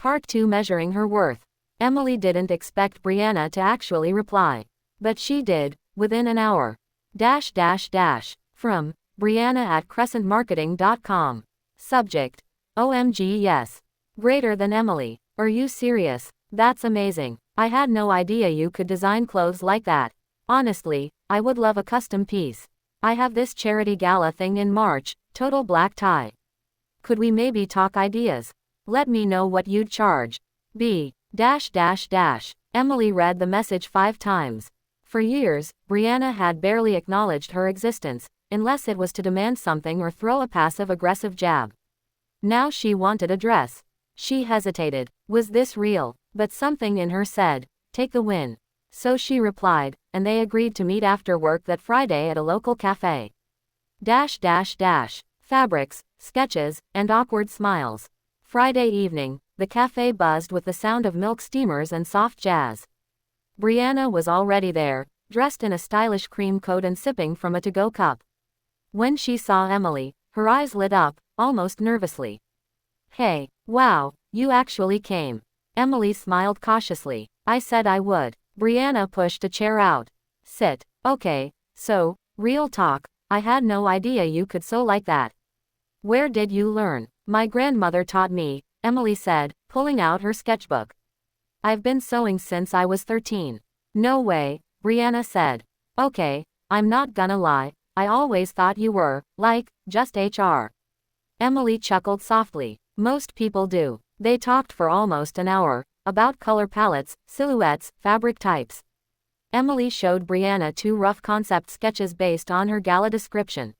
Part 2 Measuring Her Worth. Emily didn't expect Brianna to actually reply. But she did, within an hour. From Brianna@crescentmarketing.com. Subject: OMG yes. Greater than Emily. Are you serious? That's amazing. I had no idea you could design clothes like that. Honestly, I would love a custom piece. I have this charity gala thing in March, total black tie. Could we maybe talk ideas? Let me know what you'd charge. Emily read the message 5 times. For years, Brianna had barely acknowledged her existence, unless it was to demand something or throw a passive-aggressive jab. Now she wanted a dress. She hesitated. Was this real? But something in her said, take the win. So she replied, and they agreed to meet after work that Friday at a local cafe. Fabrics, sketches, and awkward smiles. Friday evening, the cafe buzzed with the sound of milk steamers and soft jazz. Brianna was already there, dressed in a stylish cream coat and sipping from a to-go cup. When she saw Emily, her eyes lit up, almost nervously. Hey, wow, you actually came. Emily smiled cautiously. I said I would. Brianna pushed a chair out. Sit. Okay, so, real talk, I had no idea you could sew like that. Where did you learn? My grandmother taught me, Emily said, pulling out her sketchbook. I've been sewing since I was 13. No way, Brianna said. Okay, I'm not gonna lie, I always thought you were, like, just HR. Emily chuckled softly. Most people do. They talked for almost an hour, about color palettes, silhouettes, fabric types. Emily showed Brianna 2 rough concept sketches based on her gala description.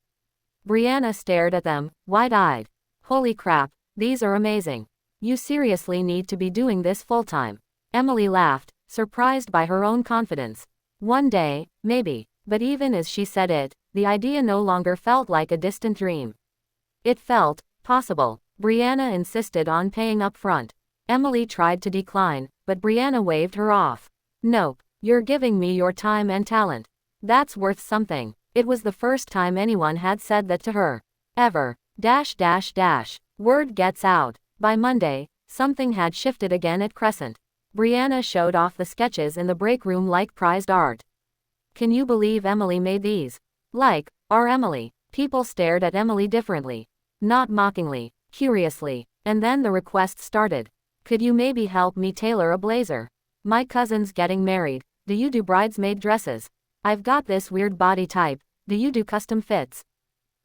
Brianna stared at them, wide-eyed. Holy crap, these are amazing. You seriously need to be doing this full-time. Emily laughed, surprised by her own confidence. One day, maybe. But even as she said it, the idea no longer felt like a distant dream. It felt possible. Brianna insisted on paying up front. Emily tried to decline, but Brianna waved her off. Nope, you're giving me your time and talent. That's worth something. It was the first time anyone had said that to her. Ever. Word gets out. By Monday, something had shifted again at Crescent. Brianna showed off the sketches in the break room like prized art. Can you believe Emily made these? Like, our Emily. People stared at Emily differently. Not mockingly, curiously. And then the request started. Could you maybe help me tailor a blazer? My cousin's getting married. Do you do bridesmaid dresses? I've got this weird body type. Do you do custom fits?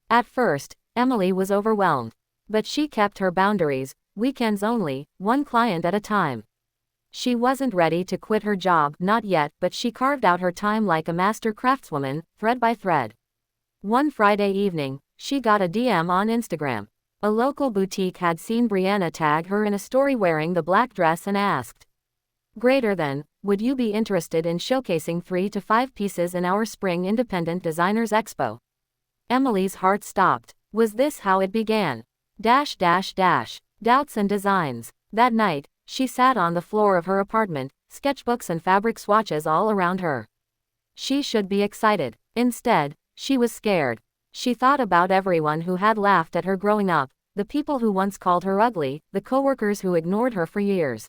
At first, Emily was overwhelmed. But she kept her boundaries, weekends only, 1 client at a time. She wasn't ready to quit her job, not yet, but she carved out her time like a master craftswoman, thread by thread. One Friday evening, she got a DM on Instagram. A local boutique had seen Brianna tag her in a story wearing the black dress and asked, greater than, would you be interested in showcasing 3 to 5 pieces in our Spring Independent Designers Expo? Emily's heart stopped. Was this how it began? Doubts and designs. That night, she sat on the floor of her apartment, sketchbooks and fabric swatches all around her. She should be excited. Instead, she was scared. She thought about everyone who had laughed at her growing up, the people who once called her ugly, the coworkers who ignored her for years.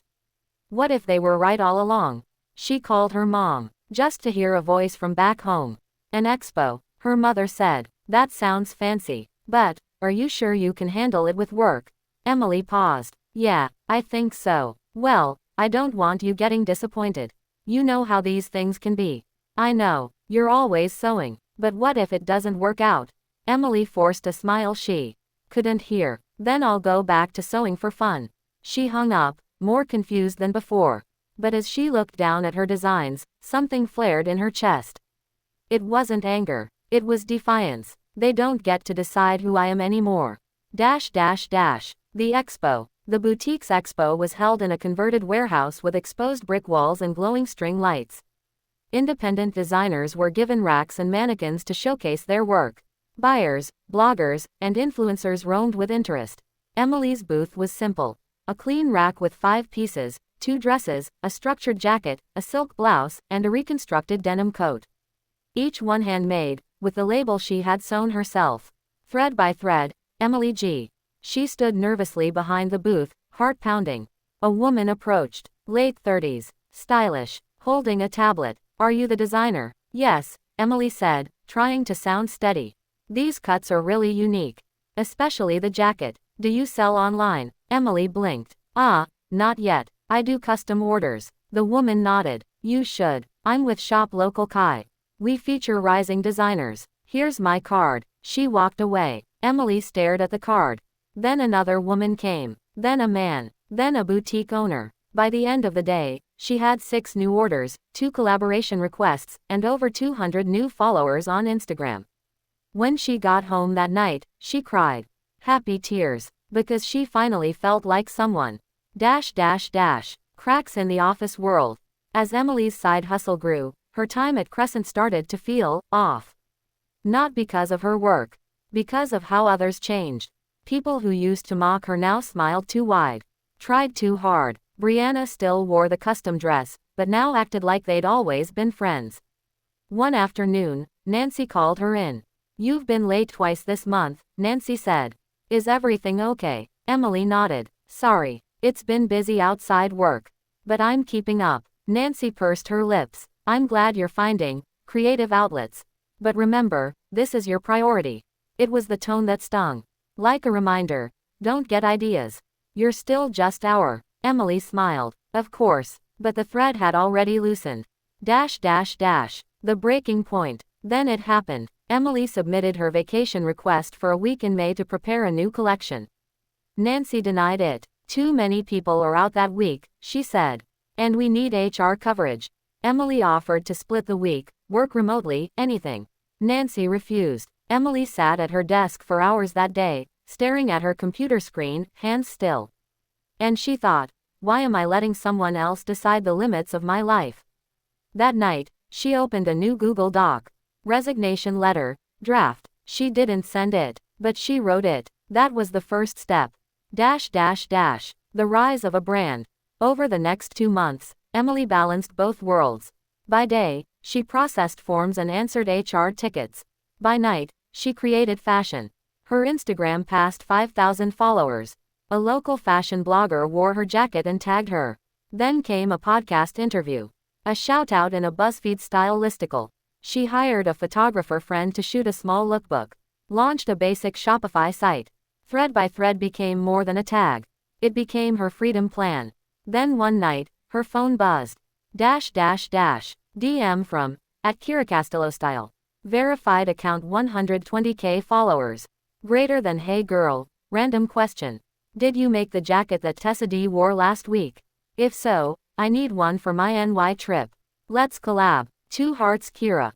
What if they were right all along? She called her mom, just to hear a voice from back home. An expo, her mother said. That sounds fancy. But, are you sure you can handle it with work? Emily paused. Yeah, I think so. Well, I don't want you getting disappointed. You know how these things can be. I know, you're always sewing. But what if it doesn't work out? Emily forced a smile she couldn't hear. Then I'll go back to sewing for fun. She hung up, more confused than before. But as she looked down at her designs, something flared in her chest. It wasn't anger. It was defiance. They don't get to decide who I am anymore. The expo. The boutique's expo was held in a converted warehouse with exposed brick walls and glowing string lights. Independent designers were given racks and mannequins to showcase their work. Buyers, bloggers, and influencers roamed with interest. Emily's booth was simple. A clean rack with 5 pieces, 2 dresses, a structured jacket, a silk blouse, and a reconstructed denim coat. Each one handmade, with the label she had sewn herself. Thread by thread, Emily G. She stood nervously behind the booth, heart pounding. A woman approached, late 30s, stylish, holding a tablet. Are you the designer? Yes, Emily said, trying to sound steady. These cuts are really unique. Especially the jacket. Do you sell online? Emily blinked. Ah, not yet. I do custom orders. The woman nodded. You should. I'm with Shop Local Kai. We feature rising designers. Here's my card. She walked away. Emily stared at the card. Then another woman came. Then a man. Then a boutique owner. By the end of the day, she had 6 new orders, 2 collaboration requests, and over 200 new followers on Instagram. When she got home that night, she cried. Happy tears. Because she finally felt like someone. Cracks in the office world. As Emily's side hustle grew, her time at Crescent started to feel off. Not because of her work. Because of how others changed. People who used to mock her now smiled too wide. Tried too hard. Brianna still wore the custom dress, but now acted like they'd always been friends. One afternoon, Nancy called her in. You've been late twice this month, Nancy said. Is everything okay? Emily nodded. Sorry, it's been busy outside work. But I'm keeping up. Nancy pursed her lips. I'm glad you're finding creative outlets. But remember, this is your priority. It was the tone that stung. Like a reminder. Don't get ideas. You're still just our. Emily smiled. Of course. But the thread had already loosened. The breaking point. Then it happened. Emily submitted her vacation request for a week in May to prepare a new collection. Nancy denied it. Too many people are out that week, she said. And we need HR coverage. Emily offered to split the week, work remotely, anything. Nancy refused. Emily sat at her desk for hours that day, staring at her computer screen, hands still. And she thought, why am I letting someone else decide the limits of my life? That night, she opened a new Google Doc. Resignation letter, draft. She didn't send it, but she wrote it. That was the first step. The rise of a brand. Over the next 2 months, Emily balanced both worlds. By day, she processed forms and answered HR tickets. By night, she created fashion. Her Instagram passed 5,000 followers. A local fashion blogger wore her jacket and tagged her. Then came a podcast interview. A shout-out in a BuzzFeed-style listicle. She hired a photographer friend to shoot a small lookbook. Launched a basic Shopify site. Thread by thread became more than a tag. It became her freedom plan. Then one night, her phone buzzed. DM from, @KiraCastillo_style. Verified account 120K followers. Greater than hey girl, random question. Did you make the jacket that Tessa D wore last week? If so, I need one for my NY trip. Let's collab. 2 hearts Kira.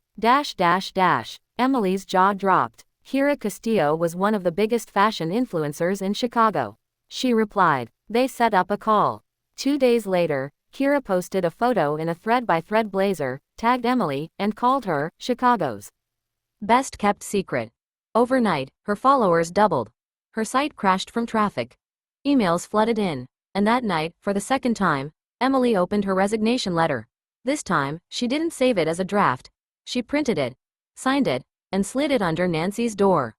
Emily's jaw dropped. Kira Castillo was one of the biggest fashion influencers in Chicago. She replied. They set up a call. 2 days later, Kira posted a photo in a thread-by-thread blazer, tagged Emily, and called her Chicago's best kept secret. Overnight, her followers doubled. Her site crashed from traffic. Emails flooded in. And that night, for the second time, Emily opened her resignation letter. This time, she didn't save it as a draft. She printed it, signed it, and slid it under Nancy's door.